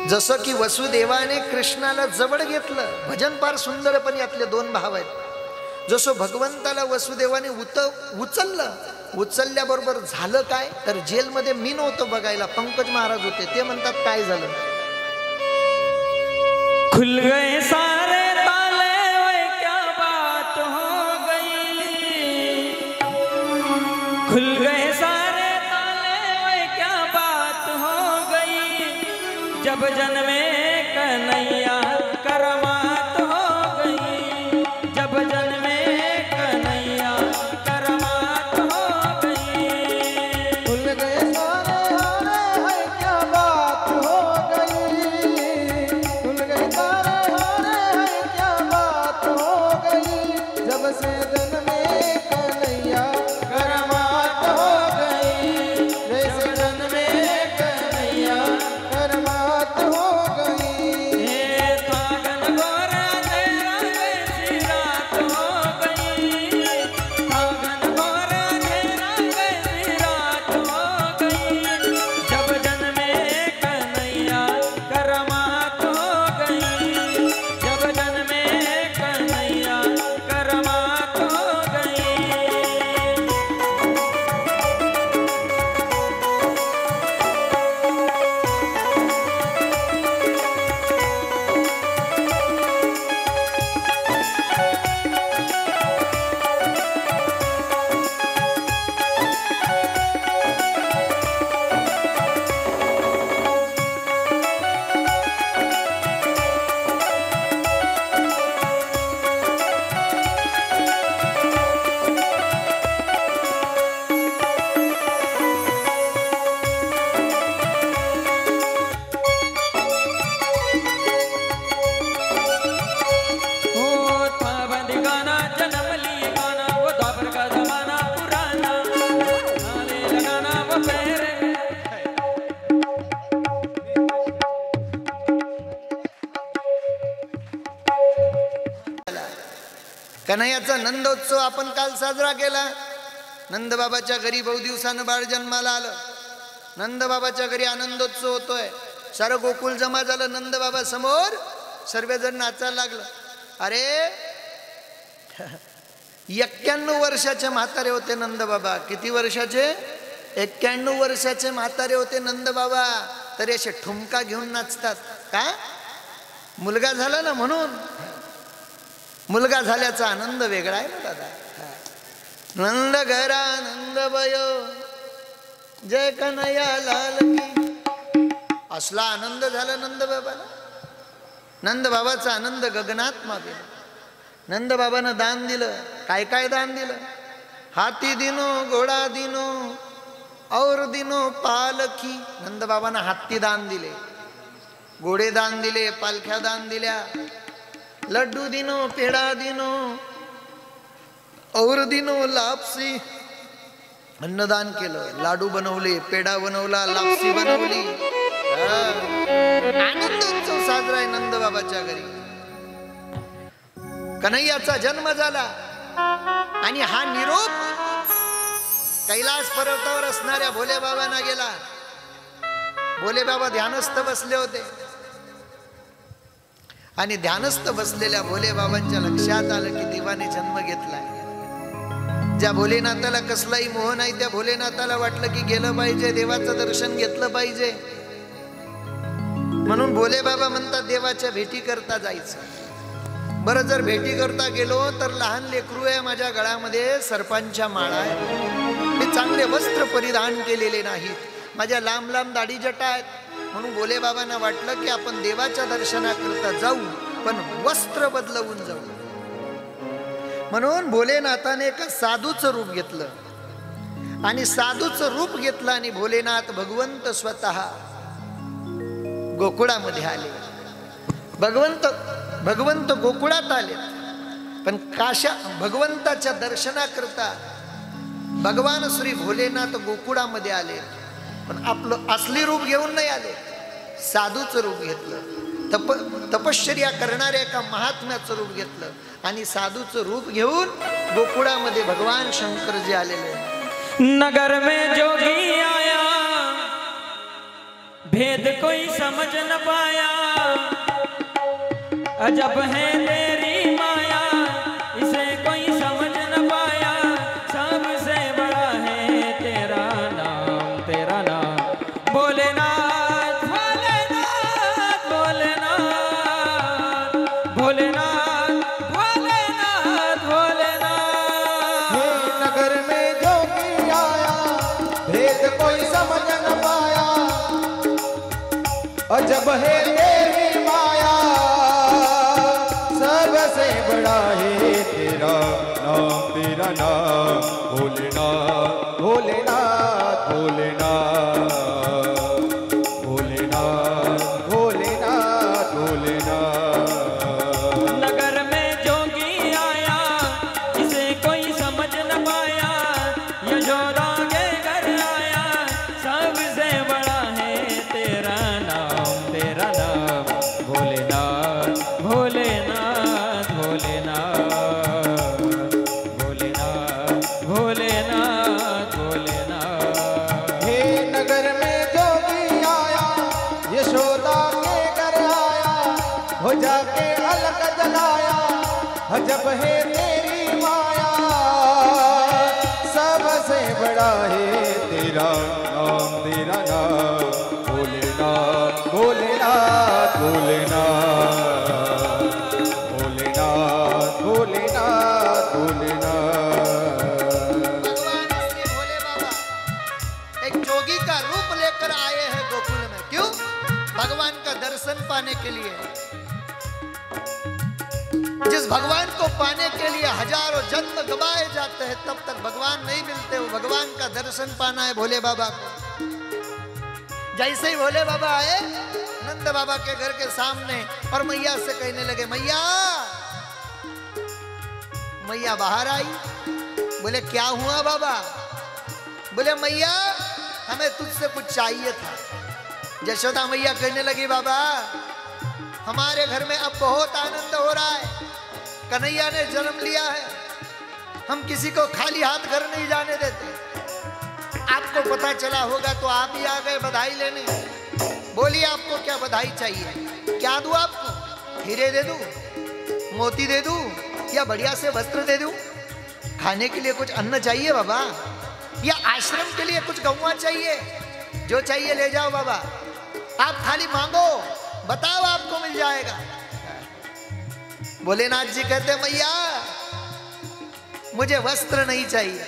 जसं की वसुदेवाने कृष्णाला जवळ घेतलं, भजन फार सुंदर, पण यातले दोन भाव आहेत। जसं भगवंताला वसुदेवाने उचललं, उचलल्याबरोबर झालं काय, तर जेलमध्ये मी नव्हतं बघायला, पंकज महाराज होते। ते म्हणतात काय झालं? खुल गए सारे ताले, वे क्या बात हो गई, खुल गए सारे ताले, वे क्या बात हो गई, जब जन्मे कन्हैया करमात हो गई, जब जन्मे कन्हैया करमात हो गई। खुल कन्हैयाचा नंदोत्सव आपण काल साजरा केला. नंदबाबाच्या घरी बहु दिवसानं बाळ जन्माला आलं. नंदबाबाच्या घरी आनंदोत्सव होतोय. सारं गोकुळ जमा झालं नंदबाबा समोर. सर्वजण नाचायला लागलं. अरे 91 वर्षाचे म्हातारे होते नंदबाबा. किती वर्षाचे? 91 वर्षाचे म्हातारे होते नंदबाबा. तरी असे ठुमका घेऊन नाचतात का? मुलगा झाला ना म्हणून. मुलगा झाल्याचा आनंद वेगळा आहे ना दादा. नंद घरा नंद भयो जय कन्हैया लाल की. असला आनंद झाला नंदबाबाला. नंदबाबाचा आनंद गगनात मागे. नंदबाबानं दान दिलं. काय काय दान दिलं? हाती दिनो घोडा दिनो और दिनो पालखी. नंदबाबांना हाती दान दिले, घोडे दान दिले, पालख्या दान दिल्या. लड्डू दिनो पेढा दिनो और दिनो लापसी. अन्नदान केलं. लाडू बनवले, पेढा बनवला, लापसी बनवली. आनंदोत्सव साजरा आहे नंदबाबाच्या घरी. कन्हैयाचा जन्म झाला आणि हा निरोप कैलास पर्वतावर असणाऱ्या भोले बाबांना गेला. भोले बाबा ध्यानस्थ बसले होते आणि ध्यानस्थ बसलेल्या भोले बाबांच्या लक्षात आलं की देवाने जन्म घेतलाय. ज्या भोलेनाथाला कसलाही मोह नाही त्या भोलेनाथाला वाटलं की गेलं पाहिजे, देवाचं दर्शन घेतलं पाहिजे. म्हणून भोले बाबा म्हणतात देवाच्या भेटी करता जायचं. बरं, जर भेटी करता गेलो तर लहान लेकरू आहे, माझ्या गळ्यामध्ये सर्पांच्या माळा आहे, मी चांगले वस्त्र परिधान केलेले नाहीत, माझ्या लांब लांब दाढी जटा आहेत. म्हणून भोले बाबांना वाटलं की आपण देवाच्या दर्शनाकरता जाऊ पण वस्त्र बदलवून जाऊ. म्हणून भोलेनाथाने एका साधूचं रूप घेतलं आणि साधूचं रूप घेतलं आणि भोलेनाथ भगवंत स्वतः गोकुळामध्ये आले. भगवंत गोकुळात आले. पण काशा भगवंताच्या दर्शनाकरता भगवान श्री भोलेनाथ गोकुळामध्ये आले. पण आपलं असली रूप घेऊन नाही आले, साधूचं रूप घेतलं. तपश्चर्या करणाऱ्या एका महात्म्याचं रूप घेतलं आणि साधूचं रूप घेऊन गोकुळामध्ये भगवान शंकर जे आलेले. नगर में जोगी आया, भेद कोई समझ न पाया, अजब है तेरी माया, इसे कोई समझ न पाया, सबसे बड़ा है तेरा नाम, तेरा नाम भोलेनाथ, भोलेनाथ, भोलेनाथ, भोलेनाथ, भोलेनाथ, भोलेनाथ। हे नगर में जोगी आया, भेद कोई समझ न पाया, अजब है तेरी माया, सबसे बड़ा है तेरा नाम, तेरा नाम भोलेनाथ, भोलेनाथ, भोलेनाथ, भोलेनाथ, भोलेनाथ, भोलेनाथ। नगर में जोगी आया, इसे कोई समझ न पाया, यशोदा के घर आया, सबसे बड़ा है तेरा नाम, तेरा नाम भोलेनाथ, भोलेनाथ, भोलेनाथ, भोलेनाथ, भोलेनाथ, भोलेनाथ। हे नगर में जोगी आया, यशोदा के घर आया, हो जाके अलग जलाया, अजब है तेरी माया, सबसे बड़ा है तेरा नाम, तेरा नाम भोलेनाथ, भोलेनाथ, भोलेनाथ, भोलेनाथ, भोलेनाथ, भोलेनाथ। भगवान श्री भोले बाबा एक जोगी का रूप लेकर आए हैं गोकुल में। क्यों? भगवान का दर्शन पाने के लिए। जिस भगवान को पाने के लिए हजारों जन्म गवाए जाते हैं, तब तक भगवान नहीं मिलते। वो भगवान का दर्शन पाना है भोले बाबा को। जैसे ही भोले बाबा आए नंद बाबा के घर के सामने और मैया से कहने लगे, मैया। मैया बाहर आई। बोले क्या हुआ बाबा? बोले मैया हमें तुझसे कुछ चाहिए था। यशोदा मैया कहने लगी, बाबा हमारे घर में अब बहुत आनंद हो रहा है, कन्हैया ने जन्म लिया है, हम किसी को खाली हाथ घर नहीं जाने देते। आपको पता चला होगा तो आप ही आ गए बधाई लेने। बोलिए आपको क्या बधाई चाहिए? क्या दूं आपको? हीरे दे दूं, मोती दे दूं, या बढ़िया से वस्त्र दे दूं? खाने के लिए कुछ अन्न चाहिए बाबा, या आश्रम के लिए कुछ गौवा चाहिए? जो चाहिए ले जाओ बाबा, आप खाली मांगो, बताओ आपको मिल जाएगा। भोलेनाथ जी कहते मैया मुझे वस्त्र नहीं चाहिए,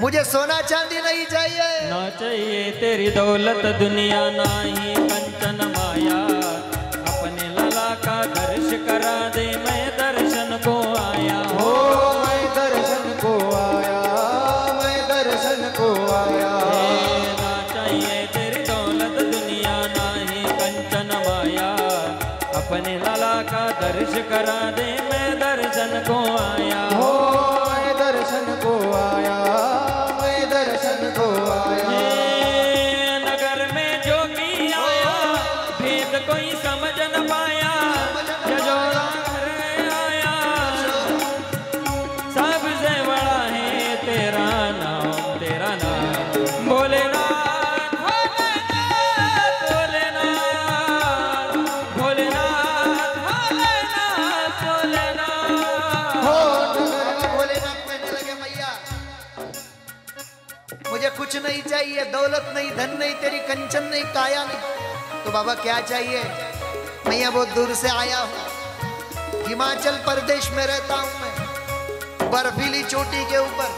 मुझे सोना चांदी नहीं चाहिए, ना चाहिए तेरी दौलत दुनिया ना ही कंचन माया। अपने लला का दर्श करा दे, मैं दर्शन को आया हो, मैं दर्शन को आया, मैं दर्शन को आया। ना चाहिए तेरी दौलत दुनिया ना ही कंचन माया। अपने लला का दर्श करा दे, मैं दर्शन को आया हो, मैं दर्शन को आया, मैं दर्शन को आया। नगर में जोगी आया, भेद कोई समझ न पाया। जजोड़ा घर आया, सबसे बड़ा है तेरा नाम, तेरा नाम भोलेनाथ, भोलेनाथ, भोलेनाथ, भोलेनाथ, भोलेनाथ, भोलेनाथ। हो नगर में भोलेनाथ कहने लगे मैया मुझे कुछ नहीं चाहिए, दौलत नहीं, धन नहीं, तेरी कंचन नहीं, काया नहीं, तो बाबा क्या चाहिए? मैया बहुत दूर से आया हूं, हिमाचल प्रदेश में रहता हूं मैं, बर्फीली चोटी के ऊपर,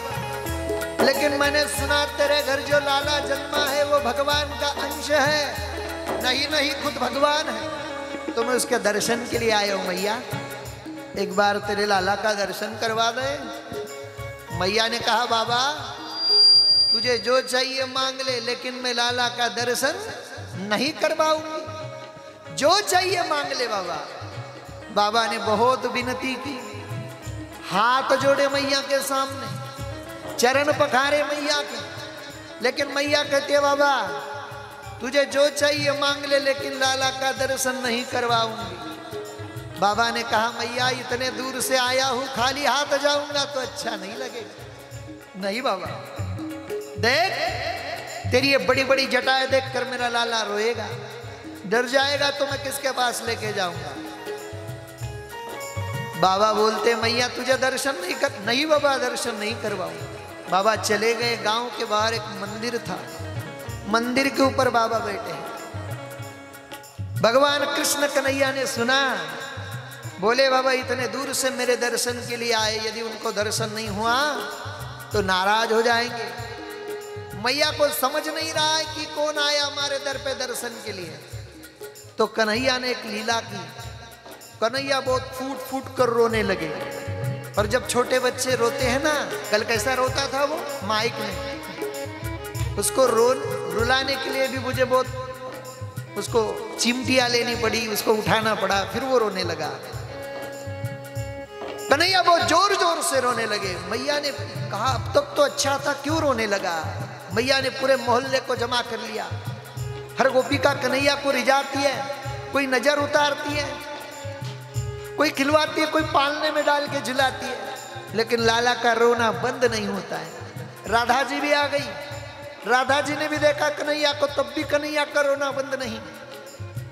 लेकिन मैंने सुना तेरे घर जो लाला जन्मा है वो भगवान का अंश है। नहीं नहीं, खुद भगवान है, तो मैं उसके दर्शन के लिए आया हूं मैया, एक बार तेरे लाला का दर्शन करवा दे। मैया ने कहा बाबा तुझे जो चाहिए मांग ले, लेकिन मैं लाला का दर्शन नहीं करवाऊंगी, जो चाहिए मांग ले बाबा। बाबा ने बहुत विनती की, हाथ जोड़े मैया के सामने, चरण पखारे मैया के, लेकिन मैया कहती है बाबा तुझे जो चाहिए मांग ले, लेकिन लाला का दर्शन नहीं करवाऊंगी। बाबा ने कहा मैया इतने दूर से आया हूं, खाली हाथ जाऊंगा तो अच्छा नहीं लगेगा। नहीं बाबा, देख तेरी ये बड़ी बड़ी जटाएं देखकर मेरा लाला रोएगा, डर जाएगा, तो मैं किसके पास लेके जाऊंगा? बाबा बोलते मैया तुझे दर्शन नहीं कर, नहीं बाबा दर्शन नहीं करवाऊंगा। बाबा चले गए, गांव के बाहर एक मंदिर था, मंदिर के ऊपर बाबा बैठे हैं। भगवान कृष्ण कन्हैया ने सुना, बोले बाबा इतने दूर से मेरे दर्शन के लिए आए, यदि उनको दर्शन नहीं हुआ तो नाराज हो जाएंगे। मैया को समझ नहीं रहा है कि कौन आया हमारे दर पे दर्शन के लिए, तो कन्हैया ने एक लीला की। कन्हैया बहुत फूट फूट कर रोने लगे, और जब छोटे बच्चे रोते हैं ना, कल कैसा रोता था वो माइक में, उसको रुलाने के लिए भी मुझे बहुत उसको चिमटियां लेनी पड़ी, उसको उठाना पड़ा, फिर वो रोने लगा। कन्हैया बहुत जोर जोर से रोने लगे। मैया ने कहा अब तक तो अच्छा था, क्यों रोने लगा? मैया ने पूरे मोहल्ले को जमा कर लिया, हर गोपिका कन्हैया को रिझाती है, कोई नजर उतारती है, कोई खिलवाती है, कोई पालने में डाल के झुलाती है, लेकिन लाला का रोना बंद नहीं होता है। राधा जी भी आ गई, राधा जी ने भी देखा कन्हैया को, तब भी कन्हैया का रोना बंद नहीं।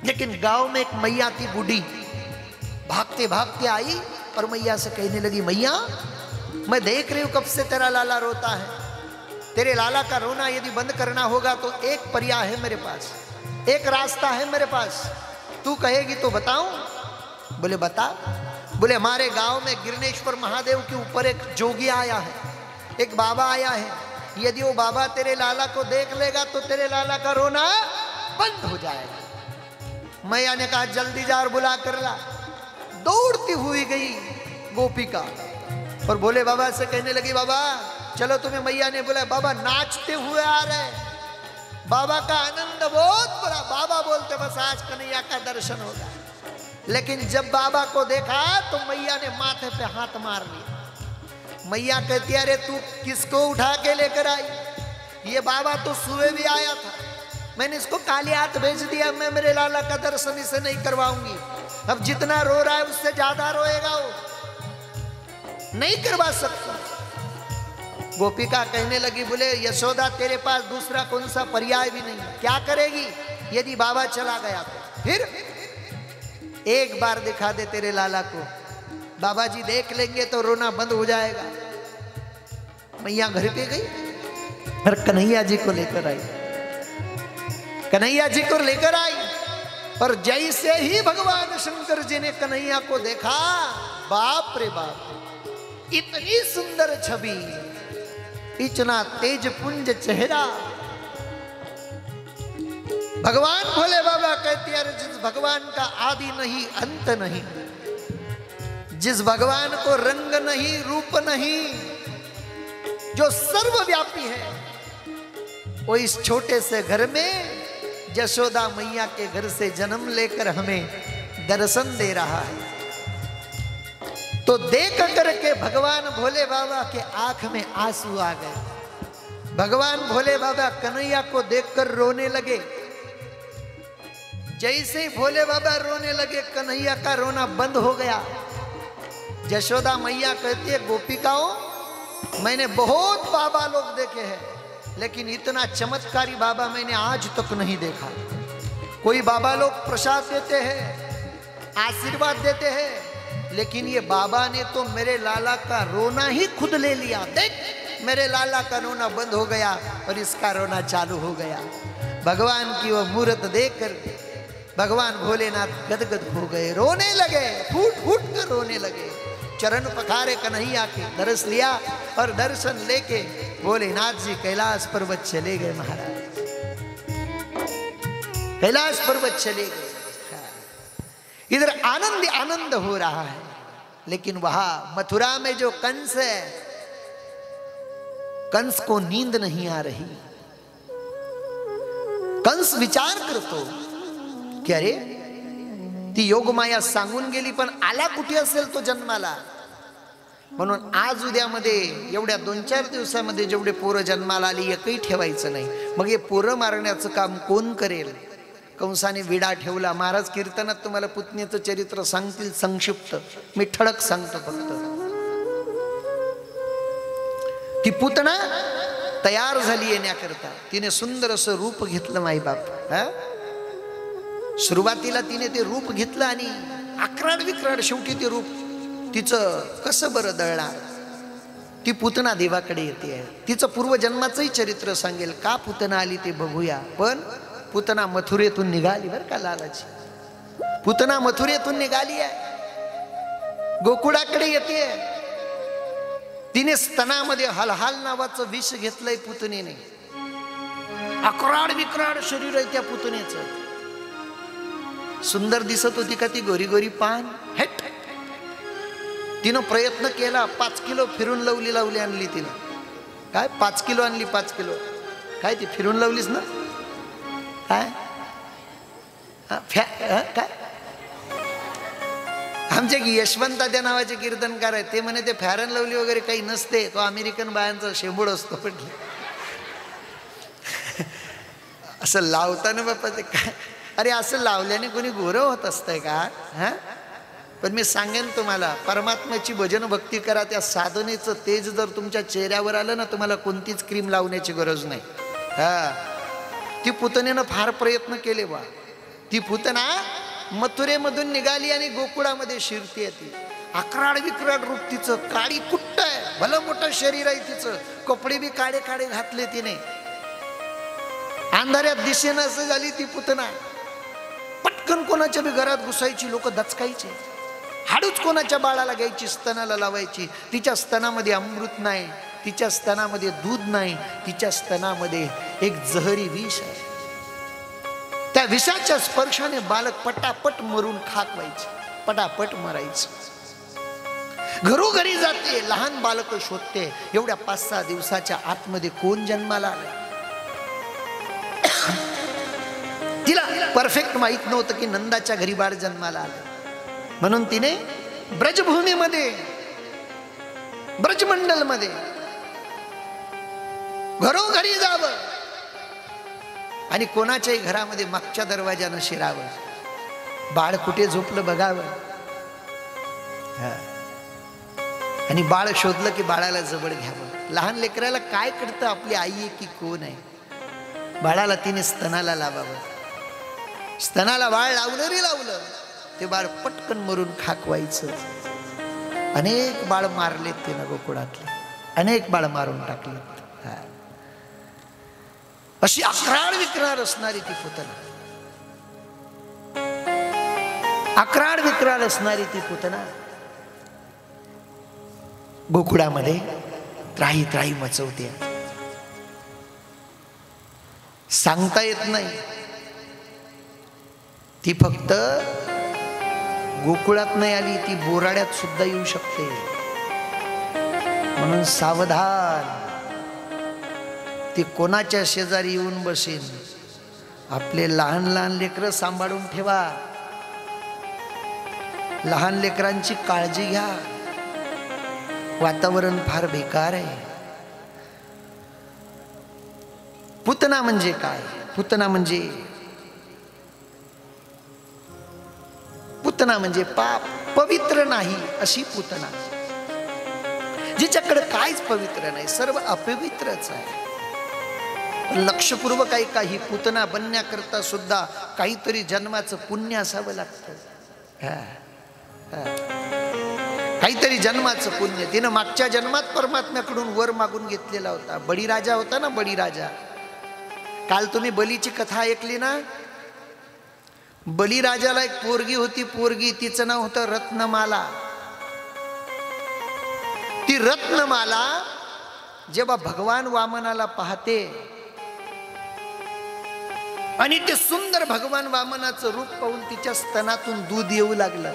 लेकिन गांव में एक मैया थी बूढ़ी, भागते भागते आई और मैया से कहने लगी मैया मैं देख रही हूं कब से तेरा लाला रोता है, तेरे लाला का रोना यदि बंद करना होगा तो एक पर्याय है मेरे पास, एक रास्ता है मेरे पास, तू कहेगी तो बताऊं? बोले बता। बोले हमारे गांव में गिरनेश्वर महादेव के ऊपर एक जोगी आया है, एक बाबा आया है, यदि वो बाबा तेरे लाला को देख लेगा तो तेरे लाला का रोना बंद हो जाएगा। मैया ने कहा जल्दी जा और बुला कर ला। दौड़ती हुई गई गोपिका और भोले बाबा से कहने लगी बाबा चलो, तुम्हें मैया ने बोला। बाबा नाचते हुए आ रहे, बाबा का आनंद बहुत बड़ा। बाबा बोलते बस आज कन्हैया का दर्शन होगा, लेकिन जब बाबा को देखा तो मैया ने माथे पे हाथ मार लिया। मैया कहती अरे तू किसको उठा के लेकर आई? ये बाबा तो सुबह भी आया था, मैंने इसको काले हाथ भेज दिया, मैं मेरे लाला का दर्शन इसे नहीं करवाऊंगी। अब जितना रो रहा है उससे ज्यादा रोएगा वो। नहीं करवा सकता। गोपिका कहने लगी, बोले यशोदा तेरे पास दूसरा कौन सा पर्याय भी नहीं, क्या करेगी यदि बाबा चला गया तो? फिर एक बार दिखा दे तेरे लाला को, बाबा जी देख लेंगे तो रोना बंद हो जाएगा। मैया घर पे गई और कन्हैया जी को लेकर आई, कन्हैया जी को लेकर आई, और जैसे ही भगवान शंकर जी ने कन्हैया को देखा, बाप रे बाप, इतनी सुंदर छवि, इतना तेज पुंज चेहरा। भगवान भोले बाबा कहते हैं, जिस भगवान का आदि नहीं अंत नहीं, जिस भगवान को रंग नहीं रूप नहीं, जो सर्वव्यापी है, वो इस छोटे से घर में यशोदा मैया के घर से जन्म लेकर हमें दर्शन दे रहा है। तो देख करके भगवान भोले बाबा के आंख में आंसू आ गए। भगवान भोले बाबा कन्हैया को देखकर रोने लगे। जैसे ही भोले बाबा रोने लगे, कन्हैया का रोना बंद हो गया। यशोदा मैया कहती है, गोपिकाओं, मैंने बहुत बाबा लोग देखे हैं, लेकिन इतना चमत्कारी बाबा मैंने आज तक नहीं देखा। कोई बाबा लोग प्रसाद देते हैं, आशीर्वाद देते हैं, लेकिन ये बाबा ने तो मेरे लाला का रोना ही खुद ले लिया। देख, मेरे लाला का रोना बंद हो गया और इसका रोना चालू हो गया। भगवान की वो मूर्त देखकर भगवान भोलेनाथ गदगद हो गए, रोने लगे, फूट फूट कर रोने लगे। चरण पखारे कन्हैया के, दर्श लिया, और दर्शन लेके भोलेनाथ जी कैलाश पर्वत चले गए। महाराज कैलाश पर्वत चले गए। इधर आनंद आनंद हो रहा है, लेकिन वहां मथुरा में जो कंस है, कंस को नींद नहीं आ रही। कंस विचार करतो की अरे, ती योगमाया सांगून गेली, पण आला कुठे असेल तो जन्माला। म्हणून आज उद्यामध्ये एवढ्या 2-4 दिवसामध्ये जेवढे पोरं जन्माला आली, एकही ठेवायचं नाही। मग हे पोरं मारण्याचं काम कोण करेल? कंसाने विडा ठेवला। महाराज कीर्तनात तुम्हाला पुतणीचं चरित्र सांगतील संक्षिप्त, मी ठळक सांगतो फक्त। ती पुतना तयार झाली येण्याकरता, तिने सुंदर असं रूप घेतलं माईबाप। सुरुवातीला तिने ते रूप घेतलं आणि आक्राड विक्राड, शेवटी ते रूप तिचं कसं बरं दळणार। ती पुतना देवाकडे येते, तिचं पूर्वजन्माचंही चरित्र सांगेल, का पुतना आली ते बघूया। पण पुतना मथुरेतून निघाली बरं का लालाची, पुतना मथुरेतून निघाली आहे, गोकुळाकडे येते। तिने स्तनामध्ये हलहाल नावाचं विष घेतलंय पुतनेने, आक्राड विक्राड शरीर आहे त्या पुतनेचं। सुंदर दिसत होती का ती गोरी गोरी पान, हेट। तिनं प्रयत्न केला, 5 किलो फिरून लावली आणली तिने। काय 5 किलो आणली, 5 किलो काय ती फिरून लावलीस ना, काय काय? आमचे यशवंत त्या नावाचे कीर्तनकार आहेत, ते म्हणे ते फॅरन लवली वगैरे काही नसते, तो अमेरिकन बायांचा शेंबूड असतो म्हटलं। असं लावताना बाप्पा ते काय, अरे असं लावल्याने कोणी गोरं होत असतंय का? हा, पण मी सांगेन तुम्हाला, परमात्म्याची भजन भक्ती करा, त्या साधनेचं तेज जर तुमच्या चेहऱ्यावर आलं ना, तुम्हाला कोणतीच क्रीम लावण्याची गरज नाही। हा, ती पुतनेनं फार प्रयत्न केले बा। ती पुतना मथुरेमधून निघाली आणि गोकुळामध्ये शिरते। ती आक्राड विक्राड रूप तिचं, काळी कुट्ट आहे, भलं मोठं शरीर आहे तिचं, कपडे बी काळे काळे घातले तिने। अंधाऱ्यात दिसेना असं झाली ती पुतना। पटकन कोणाच्या बी घरात घुसायची, लोक दचकायचे। हाडूच कोणाच्या बाळाला घ्यायची, स्तनाला लावायची। तिच्या स्तनामध्ये अमृत नाही, तिच्या स्तनामध्ये दूध नाही, तिच्या स्तनामध्ये एक जहरी विष आहे। त्या विषाच्या स्पर्शाने बालक पटापट मरून खाक व्हायचे, पटापट मरायचं। घरोघरी जाते, लहान बालक शोधते, एवढ्या 5-6 दिवसाच्या आतमध्ये कोण जन्माला आलं। तिला परफेक्ट माहित नव्हतं की नंदाच्या घरी बाळ जन्माला आलं, म्हणून तिने ब्रजभूमीमध्ये, ब्रजमंडल मध्ये घरोघरी जावं आणि कोणाच्याही घरामध्ये मागच्या दरवाजानं शिरावं, बाळ कुठे झोपलं बघावं। आणि बाळ शोधलं की बाळाला जवळ घ्यावं. लहान लेकराला काय कळतं आपली आई आहे की कोण आहे. बाळाला तिने स्तनाला लावावं. स्तनाला बाळ लावलं रे लावलं, ते बाळ पटकन मरून खाक व्हायचं. अनेक बाळ मारलेत तिनं गोकुळातले, अनेक बाळ मारून टाकलेत. अशी अक्राळ विक्राळ असणारी ती पुतना, अक्राळ विक्राळ असणारी ती पुतना गोकुळामध्ये त्राही त्राही मचवते. सांगता येत नाही. ती फक्त गोकुळात नाही आली, ती बोराड्यात सुद्धा येऊ शकते. म्हणून सावधान. ती कोणाच्या शेजारी येऊन बसेन. आपले लहान लहान लेकरं सांभाळून ठेवा. लहान लेकरांची काळजी घ्या. वातावरण फार बेकार आहे. पुतना म्हणजे काय? पुतना म्हणजे पाप, पवित्र नाही अशी पुतना. जिच्याकडे काहीच पवित्र नाही, सर्व अपवित्रच आहे. लक्षपूर्वक ऐका, ही पुतना बनण्याकरता सुद्धा काहीतरी जन्माचं पुण्य असावं लागतं. काहीतरी जन्माचं पुण्य. तिनं मागच्या जन्मात परमात्म्याकडून वर मागून घेतलेला होता. बळीराजा होता ना, बळीराजा. काल तुम्ही बलीची कथा ऐकली ना. बळीराजाला एक पोरगी होती. पोरगी, तिचं नाव होतं रत्नमाला. ती रत्नमाला जेव्हा भगवान वामनाला पाहते आणि ते सुंदर भगवान वामनाचं रूप पाहून तिच्या स्तनातून दूध येऊ लागलं,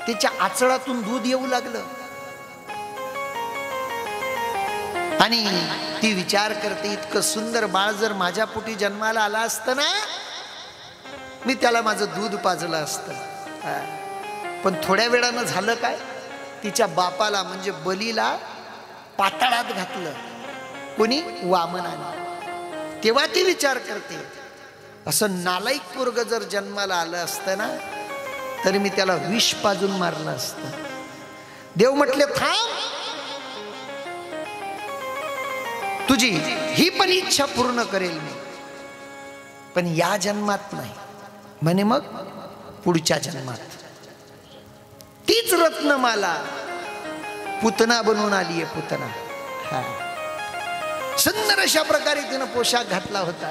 तिच्या आचळातून दूध येऊ लागलं. आणि ती विचार करते, इतकं सुंदर बाळ जर माझ्या पोटी जन्माला आला असतं ना, मी त्याला माझं दूध पाजलं असतं. पण थोड्या वेळानं झालं काय, तिच्या बापाला म्हणजे बलीला पाताळात घातलं. कोणी? वामनाने. तेव्हा ती विचार करते, असं नालायक पोरग जर जन्माला आलं असतं ना, तरी मी त्याला विष पाजून मारलं असतं. देव म्हटले, थांब, तुझी ही पण इच्छा पूर्ण करेल मी, पण या जन्मात नाही. म्हणे मग पुढच्या जन्मात. तीच रत्नमाला पुतना बनवून आली आहे. पुतना सुंदर अशा प्रकारे तिनं पोशाख घातला होता.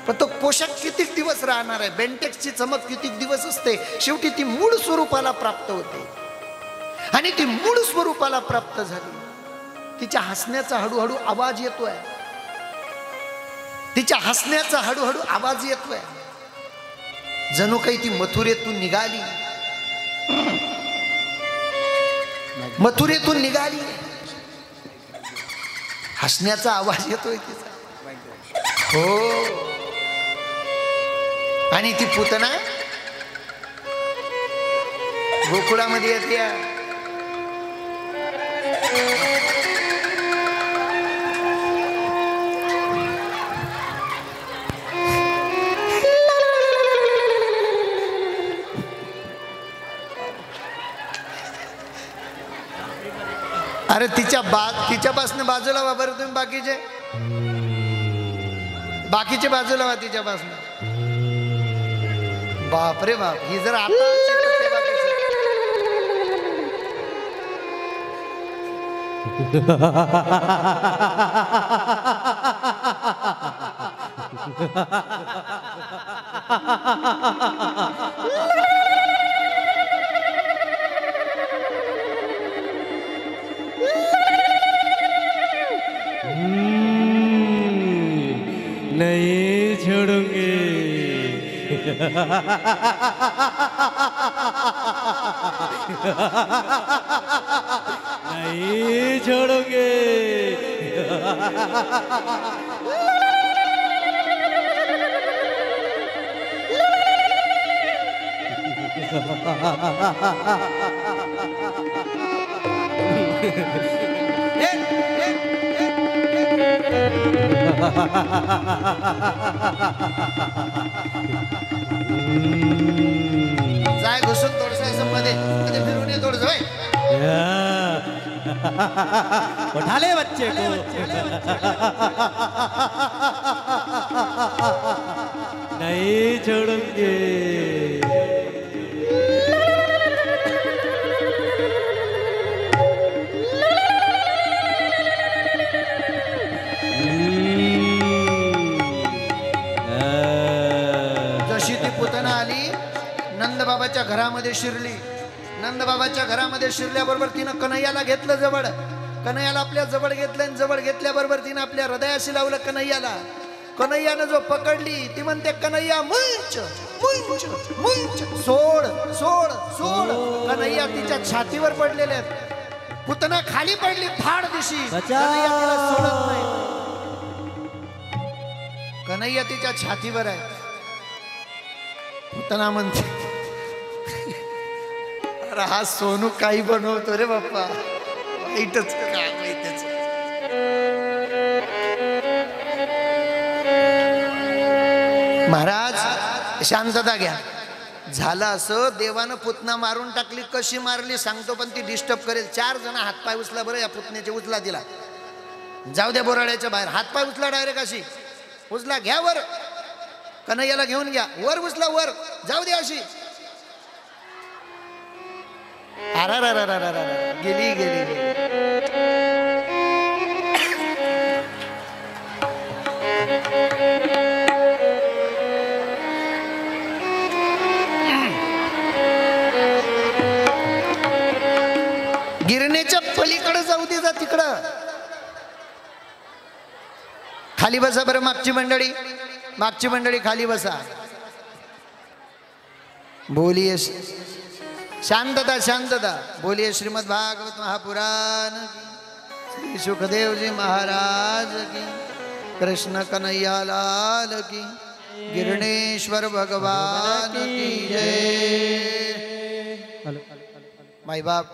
पण तो पोशाख कितीक दिवस राहणार आहे? बेंटेक्सची चमक कितीक दिवस असते? शेवटी ती मूळ स्वरूपाला प्राप्त होते. आणि ती मूळ स्वरूपाला प्राप्त झाली. तिच्या हसण्याचा हळूहळू आवाज येतोय. तिच्या हसण्याचा हळूहळू आवाज येतोय. जणू काही ती मथुरेतून निघाली. मथुरेतून निघाली. हसण्याचा आवाज येतोय तिचा. हो. आणि ती पुतना गोकुळामध्ये येते. अरे तिच्यापासून बाजूला वा बरं तुम्ही. बाकीचे बाजूला वा तिच्यापासून. बाप रे बाप. ही जर आता नहीं छोड़ूंगी. नहीं छोड़ोगे. जाय घुसून थोडस मध्ये फिरून ये थोडस. उठा ले बच्चे को नहीं छोड़ूंगे। जशी ती पुतना आली नंदबाबाच्या घरामध्ये शिरली, नंदबाबाच्या घरामध्ये शिरल्याबरोबर तिनं कन्हैयाला घेतलं जवळ, कन्हैयाला आपल्या जवळ घेतलं आणि जवळ घेतल्याबरोबर तिनं आपल्या हृदयाशी लावलं कन्हैयाला. कन्हैयानं जो पकडली ती म्हणते कन्हैया मुंच मुंच मुंच, सोड सोड सोड. कन्हैया तिच्या छातीवर पडलेले आहेत, पुतना खाली पडली फाड दिशी, कन्हैया तिला सोडत नाही. कन्हैया तिच्या छातीवर आहे. पुतना म्हणते अरे हा सोनू काही बनवतो रे बाप्पा, वाईटच काय वाईटच. महाराज शांतता घ्या. झालं असं, देवानं पुतना मारून टाकली. कशी मारली सांगतो, पण ती डिस्टर्ब करेल. 4 जण हातपाय उचला बरं या पुतण्याचे, उचला तिला, जाऊ द्या बोराड्याच्या बाहेर. हातपाय उचला डायरेक्ट, अशी उचला, घ्या वर, कन्हैयाला घेऊन घ्या वर, उचला वर, जाऊ द्या अशी. गेली गेली गेली. गिरणीच्या पलीकडे जाऊ दे, जा तिकडं. खाली बसा बरं मागची मंडळी, मागची मंडळी खाली बसा. बोलिये शांतता शांतता. बोलिये श्रीमद भागवत महापुराण की, श्री सुखदेव जी महाराज की, कृष्ण कन्हैया लाल की, गिरणेश्वर भगवान की जय. माई बाप,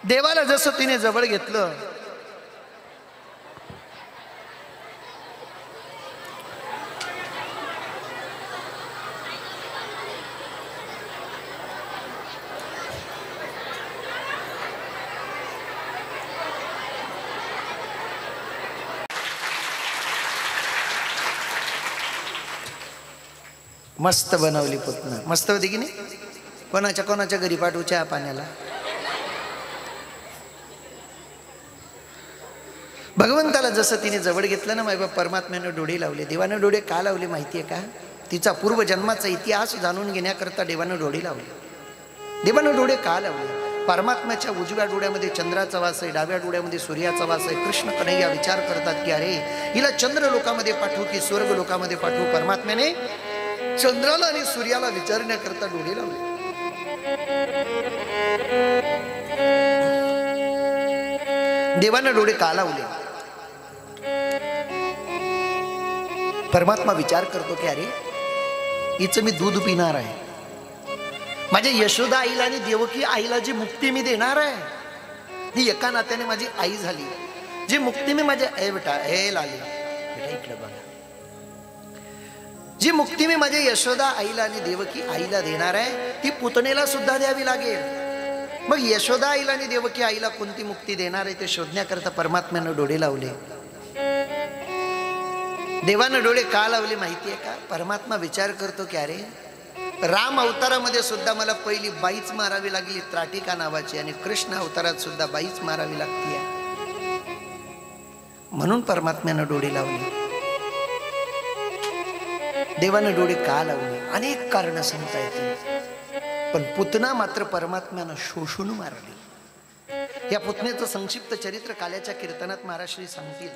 देवाला जसं तिने जवळ घेतलं, मस्त बनवली पुतना, मस्त होती की नाही. कोणाच्या कोणाच्या घरी पाठवू चहा पाण्याला. भगवंताला जसं तिने जवळ घेतलं ना मायबाप, परमात्म्यानं डोळे लावले. देवानं डोळे का लावले माहितीये का? तिचा पूर्वजन्माचा इतिहास जाणून घेण्याकरता देवानं डोळे लावले. देवानं डोळे का लावले? परमात्म्याच्या उजव्या डोळ्यामध्ये चंद्राचा वास आहे, डाव्या डोळ्यामध्ये सूर्याचा वास आहे. कृष्ण कन्हैया विचार करतात की अरे हिला चंद्र लोकामध्ये पाठवू की स्वर्ग लोकामध्ये पाठवू. परमात्म्याने चंद्राला आणि सूर्याला विचारण्याकरता डोळे लावले. देवानं डोळे का लावले? परमात्मा विचार करतो की अरे हिचं मी दूध पिणार आहे, माझ्या यशोदा आईला आणि देवकी आईला जी मुक्ती मी देणार आहे, ही एका नात्याने माझी आई झाली. जी मुक्ती मी माझ्या बेटा लाली बेटा इकडे बघा, जी मुक्ती मी माझ्या यशोदा आईला आणि देवकी आईला देणार आहे ती पुतणेला सुद्धा द्यावी लागेल. मग यशोदा आईला आणि देवकी आईला कोणती मुक्ती देणार आहे ते शोधण्याकरता परमात्म्यानं डोळे लावले. देवानं डोळे का लावले माहितीये का? परमात्मा विचार करतो की अरे राम अवतारामध्ये सुद्धा मला पहिली बाईच मारावी लागली त्राटिका नावाची, आणि कृष्ण अवतारात सुद्धा बाईच मारावी लागतीये. म्हणून परमात्म्यानं डोळे लावले. देवानं डोळे का लावले? अनेक कारण सांगता येतील, पण पुतना मात्र परमात्म्यानं शोषून मारली. या पुतनेचं संक्षिप्त चरित्र काल्याच्या कीर्तनात महाराज श्री सांगतील.